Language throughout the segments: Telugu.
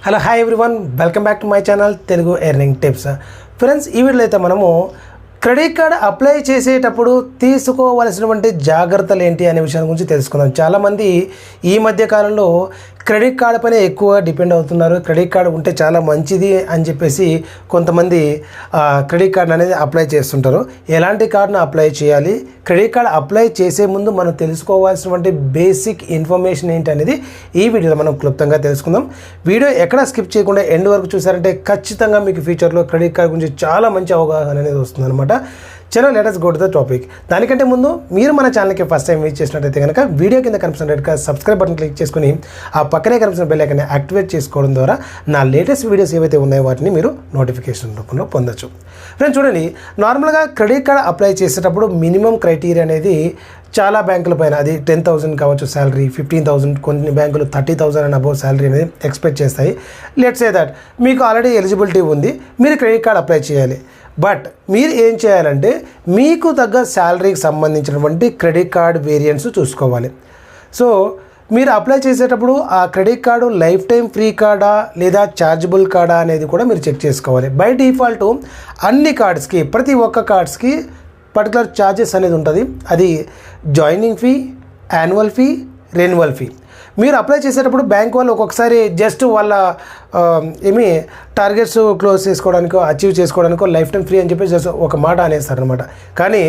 Hello hi everyone, welcome back to my channel Telugu earning tips. Friends, ఈ వీడియోలో అయితే మనము క్రెడిట్ కార్డ్ అప్లై చేసేటప్పుడు తీసుకోవాల్సినటువంటి జాగ్రత్తలు ఏంటి అనే విషయం గురించి తెలుసుకుందాం. చాలామంది ఈ మధ్య కాలంలో క్రెడిట్ కార్డ్ పైన ఎక్కువ డిపెండ్ అవుతున్నారు. క్రెడిట్ కార్డ్ ఉంటే చాలా మంచిది అని చెప్పేసి కొంతమంది క్రెడిట్ కార్డ్ అనేది అప్లై చేస్తుంటారు. ఎలాంటి కార్డును అప్లై చేయాలి, క్రెడిట్ కార్డ్ అప్లై చేసే ముందు మనం తెలుసుకోవాల్సినటువంటి బేసిక్ ఇన్ఫర్మేషన్ ఏంటి అనేది ఈ వీడియోలో మనం క్లుప్తంగా తెలుసుకుందాం. వీడియో ఎక్కడ స్కిప్ చేయకుండా ఎండ్ వరకు చూసారంటే ఖచ్చితంగా మీకు ఫ్యూచర్లో క్రెడిట్ కార్డ్ గురించి చాలా మంచి అవగాహన అనేది వస్తుంది అనమాట. చలో let us go to the topic. దానికంటే ముందు మీరు మన ఛానల్కి ఫస్ట్ టైం విజిట్ చేసినట్టయితే కనుక వీడియో కింద కనిపిస్తున్నట్టుగా సబ్స్క్రైబ్ బటన్ క్లిక్ చేసుకుని ఆ పక్కనే కనిపిస్తున్న బెల్ ఐకాన్ని యాక్టివేట్ చేసుకోవడం ద్వారా నా లేటెస్ట్ వీడియోస్ ఏవైతే ఉన్నాయో వాటిని మీరు నోటిఫికేషన్ రూపంలో పొందొచ్చు. ఫ్రెండ్స్ చూడండి, నార్మల్గా క్రెడిట్ కార్డ్ అప్లై చేసేటప్పుడు మినిమం క్రైటీరియా అనేది చాలా బ్యాంకుల పైన అది 10,000 కావచ్చు శాలరీ, 15,000, కొన్ని బ్యాంకులు 30,000 అండ్ అబోవ్ శాలరీ అనేది ఎక్స్పెక్ట్ చేస్తాయి. లెట్స్ సే దట్ మీకు ఆల్రెడీ ఎలిజిబిలిటీ ఉంది, మీరు క్రెడిట్ కార్డ్ అప్లై చేయాలి. బట్ మీరు ఏం చేయాలంటే మీకు తగ్గ శాలరీకి సంబంధించినటువంటి క్రెడిట్ కార్డ్ వేరియంట్స్ చూసుకోవాలి. సో మీరు అప్లై చేసేటప్పుడు ఆ క్రెడిట్ కార్డు లైఫ్ టైం ఫ్రీ కార్డా లేదా ఛార్జబుల్ కార్డా అనేది కూడా మీరు చెక్ చేసుకోవాలి. బై డిఫాల్ట్ అన్ని కార్డ్స్కి, ప్రతి ఒక్క కార్డ్స్కి పర్టికులర్ ఛార్జెస్ అనేది ఉంటుంది. అది joining fee, annual fee, renewal fee. మీరు అప్లై చేసేటప్పుడు బ్యాంక్ వాళ్ళు ఒక్కొక్కసారి జస్ట్ వాళ్ళ టార్గెట్స్ క్లోజ్ చేసుకోవడానికో అచీవ్ చేసుకోవడానికో లైఫ్ టైం ఫ్రీ అని చెప్పి జస్ట్ ఒక మాట అనేస్తారనమాట. కానీ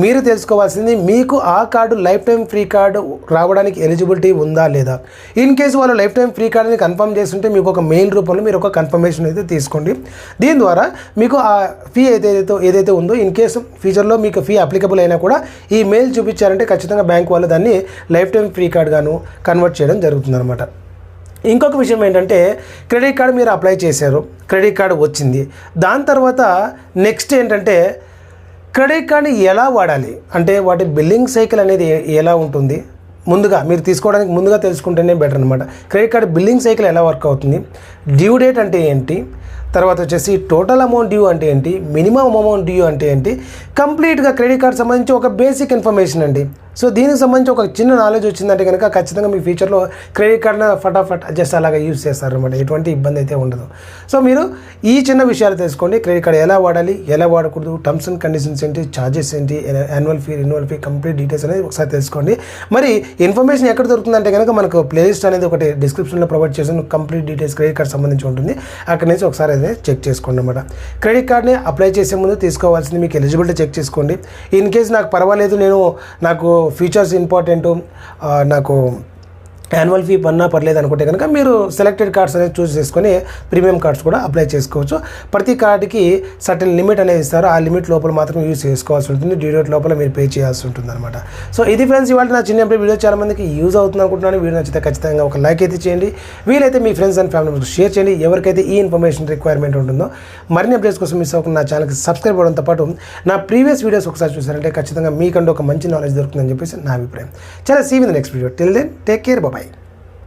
మీరు తెలుసుకోవాల్సింది మీకు ఆ card life time free card రావడానికి ఎలిజిబిలిటీ ఉందా లేదా. ఇన్ కేసు వాళ్ళు లైఫ్ టైం ఫ్రీ కార్డుని కన్ఫర్మ్ చేస్తుంటే మీకు ఒక మెయిల్ రూపంలో మీరు ఒక కన్ఫర్మేషన్ అయితే తీసుకోండి. దీని ద్వారా మీకు ఆ ఫీ ఏదైతే ఉందో ఇన్ కేసు ఫ్యూచర్లో మీకు ఫీ అప్లికబుల్ అయినా కూడా ఈ మెయిల్ చూపించారంటే ఖచ్చితంగా బ్యాంక్ వాళ్ళు దాన్ని లైఫ్ టైం ఫ్రీ కార్డ్ గాను కన్వర్ట్ చేయడం జరుగుతుందన్నమాట. ఇంకొక విషయం ఏంటంటే, క్రెడిట్ కార్డు మీరు అప్లై చేశారు, క్రెడిట్ కార్డు వచ్చింది. దాని తర్వాత నెక్స్ట్ ఏంటంటే క్రెడిట్ కార్డ్ని ఎలా వాడాలి అంటే వాటి బిల్లింగ్ సైకిల్ అనేది ఎలా ఉంటుంది ముందుగా మీరు తీసుకోవడానికి ముందుగా తెలుసుకుంటేనే బెటర్ అనమాట. క్రెడిట్ కార్డ్ బిల్లింగ్ సైకిల్ ఎలా వర్క్ అవుతుంది, డ్యూ డేట్ అంటే ఏంటి, తర్వాత వచ్చేసి టోటల్ అమౌంట్ డ్యూ అంటే ఏంటి, మినిమం అమౌంట్ డ్యూ అంటే ఏంటి, కంప్లీట్గా క్రెడిట్ కార్డ్ సంబంధించి ఒక బేసిక్ ఇన్ఫర్మేషన్ అండి. సో దీనికి సంబంధించి ఒక చిన్న నాలెడ్జ్ వచ్చిందంటే కనుక ఖచ్చితంగా మీ ఫ్యూచర్లో క్రెడిట్ కార్డ్ని ఫటాఫట్ జస్ట్ అలాగా యూజ్ చేస్తారనమాట. ఎటువంటి ఇబ్బంది అయితే ఉండదు. సో మీరు ఈ చిన్న విషయాలు తెలుసుకోండి. క్రెడిట్ కార్డ్ ఎలా వాడాలి, ఎలా వాడకూడదు, టర్మ్స్ అండ్ కండిషన్స్ ఏంటి, ఛార్జెస్ ఏంటి, annual fee, renewal fee, complete details అనేది ఒకసారి తెలుసుకోండి. మరి ఇన్ఫర్మేషన్ ఎక్కడ దొరుకుతుందంటే కనుక మనకు ప్లేలిస్ట్ అనేది ఒకటి డిస్క్రిప్షన్లో ప్రొవైడ్ చేసిన కంప్లీట్ డీటెయిల్స్ క్రెడిట్ కార్డ్ సంబంధించి ఉంటుంది. అక్కడి నుంచి ఒకసారి అయితే చెక్ చేసుకోండి అనమాట. క్రెడిట్ కార్డ్ని అప్లై చేసే ముందు తీసుకోవాల్సింది మీకు ఎలిజిబిలిటీ చెక్ చేసుకోండి. ఇన్ కేసు నాకు పర్వాలేదు, నాకు ఫీచర్స్ ఇంపార్టెంట్, నాకు యాన్యువల్ ఫీ పన్నా పర్లేదు అనుకుంటే కనుక మీరు సెలెక్టెడ్ కార్డ్స్ అనేది చూస్ చేసుకొని ప్రీమియం కార్డ్స్ కూడా అప్లై చేసుకోవచ్చు. ప్రతి కార్డుకి సర్టెన్ లిమిట్ అనేది ఇస్తారు. ఆ లిమిట్ లోపల మాత్రం యూజ్ చేసుకోవాల్సి ఉంటుంది. డ్యూ డేట్ లోపల మీరు పే చేయాల్సి ఉంటుంది అనమాట. సో ఇది ఫ్రెండ్స్ ఇవాళ నా చిన్న వీడియో చాలా మందికి యూజ్ అవుతుంది అనుకుంటున్నాను. వీడియో నచ్చితే ఖచ్చితంగా ఒక లైక్ అయితే చేయండి. వీలైతే మీ ఫ్రెండ్స్ అండ్ ఫ్యామిలీ మెంబర్స్కి షేర్ చేయండి. ఎవరికైతే ఈ ఇన్ఫర్మేషన్ రిక్వైర్మెంట్ ఉంటుందో మరిన్ని అప్డేట్స్ కోసం మిస్ అవ్వకుండా నా ఛానల్కి సబ్స్క్రైబ్ అవ్వడంతో పాటు నా ప్రీవియస్ వీడియోస్ ఒకసారి చూసారంటే ఖచ్చితంగా మీకంటూ ఒక మంచి నాలెడ్జ్ దొరుకుతుందని చెప్పేసి నా అభిప్రాయం. చాలా see with next video. Till then take care, bye.